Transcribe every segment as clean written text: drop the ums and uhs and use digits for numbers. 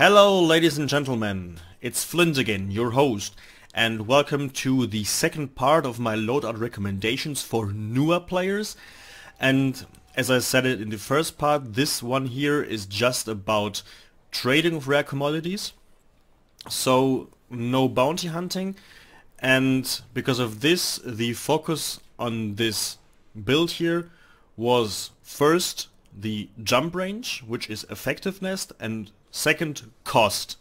Hello ladies and gentlemen, it's Flint again, your host, and welcome to the second part of my loadout recommendations for newer players. And as I said it in the first part, this one here is just about trading of rare commodities, so no bounty hunting. And because of this, the focus on this build here was first the jump range, which is effectiveness, and second, cost,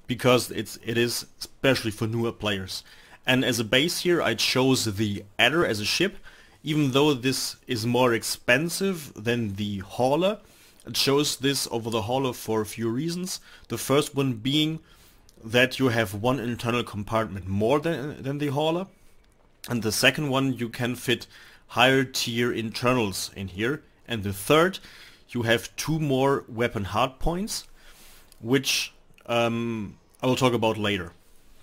because it is especially for newer players. And as a base here I chose the adder as a ship, even though this is more expensive than the hauler. I chose this over the hauler for a few reasons. The first one being that you have one internal compartment more than the hauler, and the second one, you can fit higher tier internals in here, and the third, you have two more weapon hardpoints, which I will talk about later.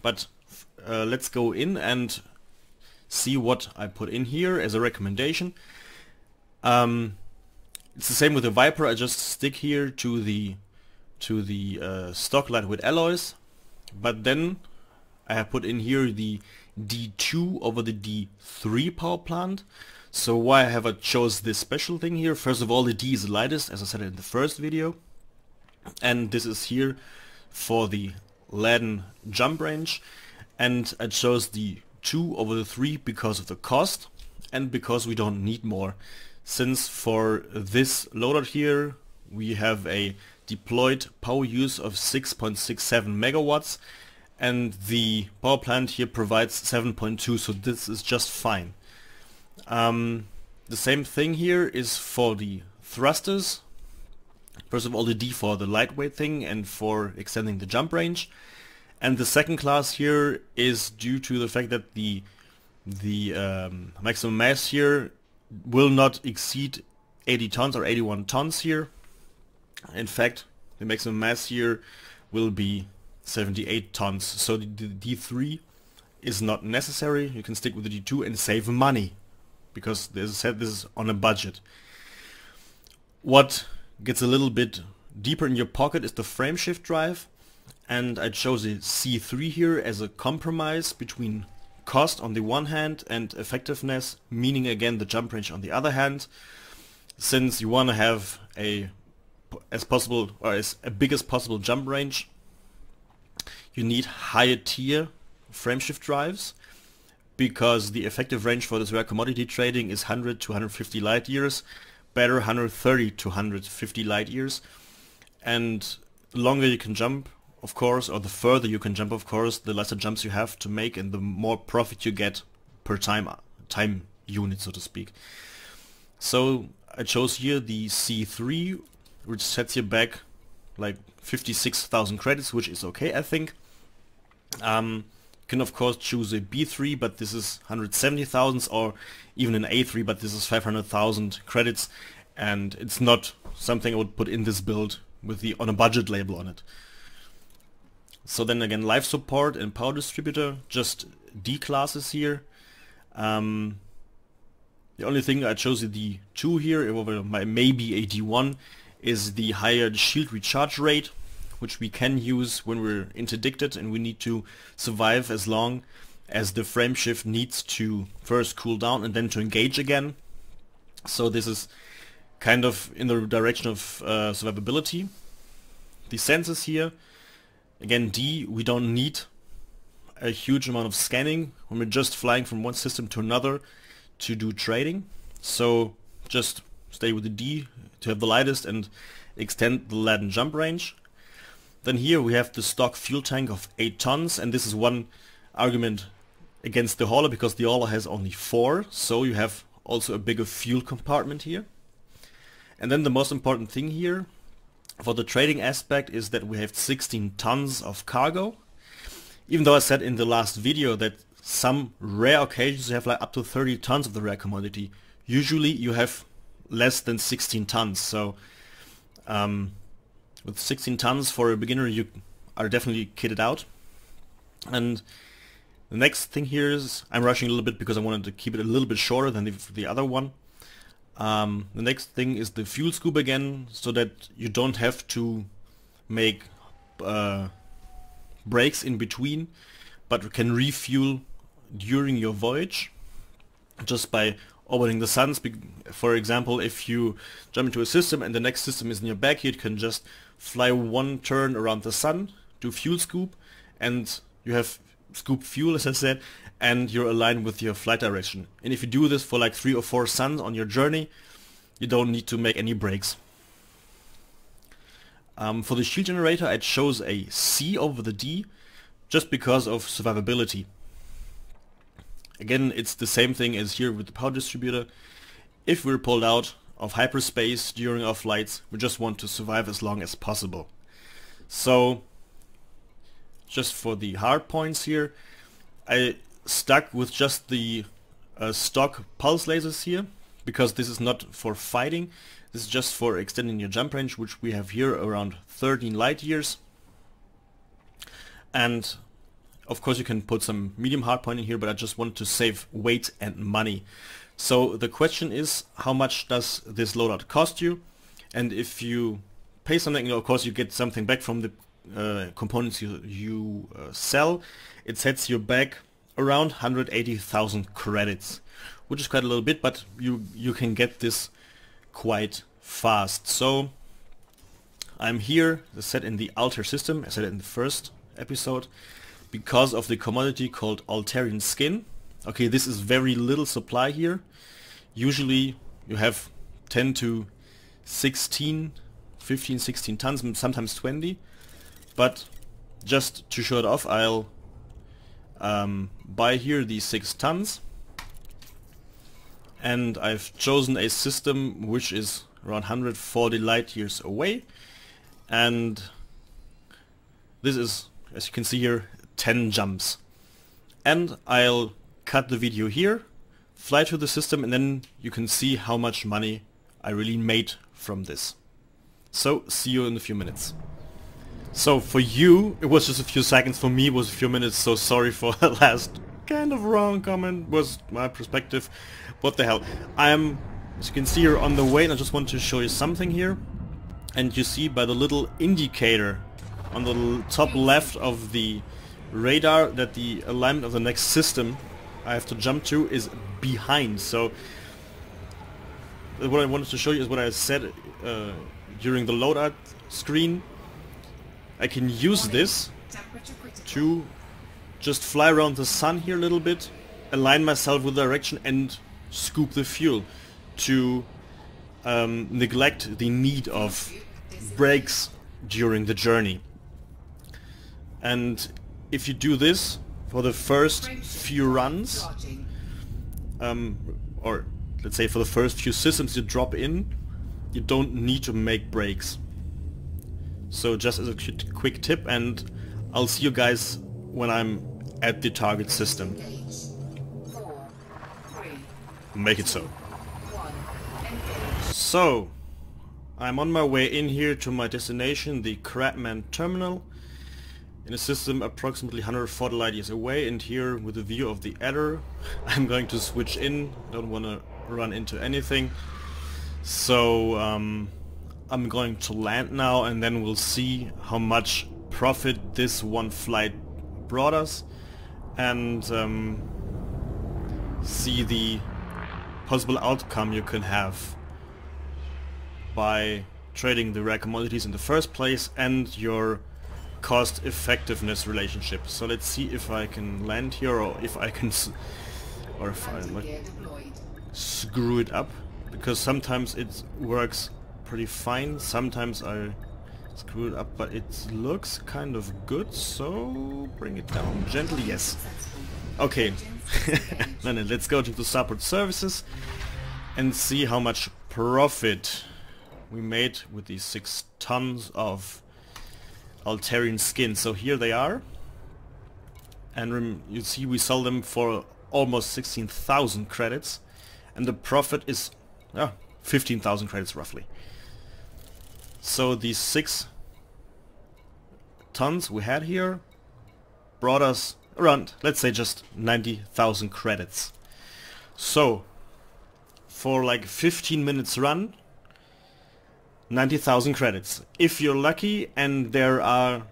But let's go in and see what I put in here as a recommendation. It's the same with the Viper. I just stick here to the stock lightweight alloys, but then I have put in here the D2 over the D3 power plant. So why have I chose this special thing here? First of all, the D is the lightest, as I said in the first video. And this is here for the laden jump range, and I chose the 2 over the 3 because of the cost and because we don't need more, since for this loadout here we have a deployed power use of 6.67 megawatts and the power plant here provides 7.2, so this is just fine. The same thing here is for the thrusters. First of all, the D for the lightweight thing and for extending the jump range, and the second class here is due to the fact that the maximum mass here will not exceed 80 tons or 81 tons here. In fact, the maximum mass here will be 78 tons, so the D3 is not necessary. You can stick with the D2 and save money, because as I said, this is on a budget. What gets a little bit deeper in your pocket is the frame shift drive, and I chose a C3 here as a compromise between cost on the one hand and effectiveness, meaning again the jump range on the other hand. Since you want to have as big as possible jump range, you need higher tier frame shift drives, because the effective range for this rare commodity trading is 100 to 150 light years. Better 130 to 150 light years, and the longer you can jump, of course, or the further you can jump, of course, the lesser jumps you have to make and the more profit you get per time unit, so to speak. So I chose here the C3, which sets you back like 56,000 credits, which is okay, I think. You can of course choose a B3, but this is 170,000, or even an A3, but this is 500,000 credits, and it's not something I would put in this build with the on a budget label on it. So then again, life support and power distributor, just D classes here. The only thing I chose the D2 here over my maybe a D1 is the higher shield recharge rate, which we can use when we're interdicted and we need to survive as long as the frame shift needs to first cool down and then to engage again. So this is kind of in the direction of survivability. The sensors here, again D, we don't need a huge amount of scanning when we're just flying from one system to another to do trading. So just stay with the D to have the lightest and extend the laden jump range. Then here we have the stock fuel tank of 8 tons, and this is one argument against the hauler, because the hauler has only 4, so you have also a bigger fuel compartment here. And then the most important thing here for the trading aspect is that we have 16 tons of cargo. Even though I said in the last video that some rare occasions you have like up to 30 tons of the rare commodity, usually you have less than 16 tons. So with 16 tons for a beginner you are definitely kitted out. And the next thing here is, I'm rushing a little bit because I wanted to keep it a little bit shorter than the other one. The next thing is the fuel scoop again, so that you don't have to make breaks in between, but can refuel during your voyage just by orbiting the suns. For example, if you jump into a system and the next system is in your back, you can just fly one turn around the sun, do fuel scoop, and you have scoop fuel, as I said, and you're aligned with your flight direction. And if you do this for like 3 or 4 suns on your journey, you don't need to make any breaks. For the shield generator, I chose a C over the D just because of survivability. Again, it's the same thing as here with the power distributor. If we're pulled out of hyperspace during our flights, we just want to survive as long as possible. So, just for the hard points here, I stuck with just the stock pulse lasers here, because this is not for fighting. This is just for extending your jump range, which we have here around 13 light years. And of course you can put some medium hardpoint in here, but I just wanted to save weight and money. So the question is, how much does this loadout cost you? And if you pay something, of course you get something back from the components you sell. It sets you back around 180,000 credits, which is quite a little bit, but you can get this quite fast. So I'm here, as I said, in the altar system, as I said in the first episode, because of the commodity called Altarian skin. Okay, this is very little supply here. Usually you have 10 to 16, 15, 16 tons, sometimes 20. But just to show it off, I'll buy here these 6 tons. And I've chosen a system which is around 140 light years away. And this is, as you can see here, 10 jumps. And I'll cut the video here, fly to the system, and then you can see how much money I really made from this. So, see you in a few minutes. So for you, it was just a few seconds. For me, it was a few minutes, so sorry for the last kind of wrong comment. Was my perspective. What the hell. I'm, as you can see here, on the way, and I just want to show you something here. And you see by the little indicator on the top left of the radar that the alignment of the next system I have to jump to is behind. So what I wanted to show you is what I said during the loadout screen. I can use this to just fly around the sun here a little bit, align myself with the direction, and scoop the fuel to neglect the need of breaks during the journey. And if you do this for the first few runs, or let's say for the first few systems you drop in, you don't need to make breaks. So just as a quick tip, and I'll see you guys when I'm at the target system. Make it so. So, I'm on my way in here to my destination, the Crabman terminal, in a system approximately 140 light years away, and here with a view of the adder, I'm going to switch in, don't want to run into anything. So, I'm going to land now, and then we'll see how much profit this one flight brought us, and see the possible outcome you can have by trading the rare commodities in the first place and your cost effectiveness relationship. So let's see if I can land here, or if I can or if I like screw it up, because sometimes it works pretty fine, sometimes I screw it up, but it looks kind of good, so bring it down gently. Yes. Okay. Then let's go to the support services and see how much profit we made with these 6 tons of Altarian skin. So here they are, and you see we sell them for almost 16,000 credits, and the profit is 15,000 credits roughly. So these 6 tons we had here brought us around, let's say, just 90,000 credits. So for like 15 minutes run, 90,000 credits. If you're lucky and there are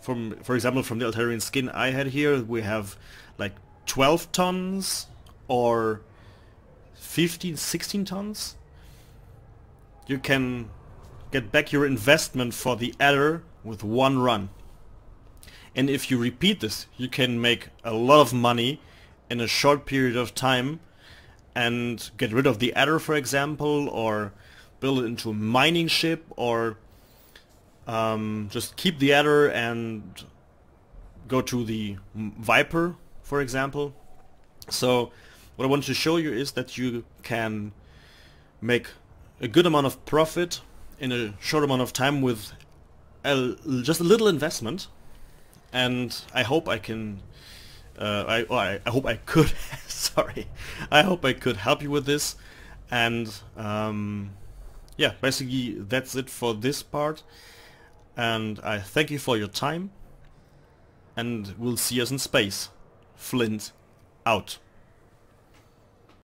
for example, from the Altarian skin I had here, we have like 12 tons or 15, 16 tons. You can get back your investment for the adder with one run. And if you repeat this, you can make a lot of money in a short period of time and get rid of the adder, for example, or build it into a mining ship, or just keep the adder and go to the Viper, for example. So what I want to show you is that you can make a good amount of profit in a short amount of time with just a little investment. And I hope I can I hope I could sorry, I hope I could help you with this. And yeah, basically that's it for this part, and I thank you for your time, and we'll see us in space. Flint out.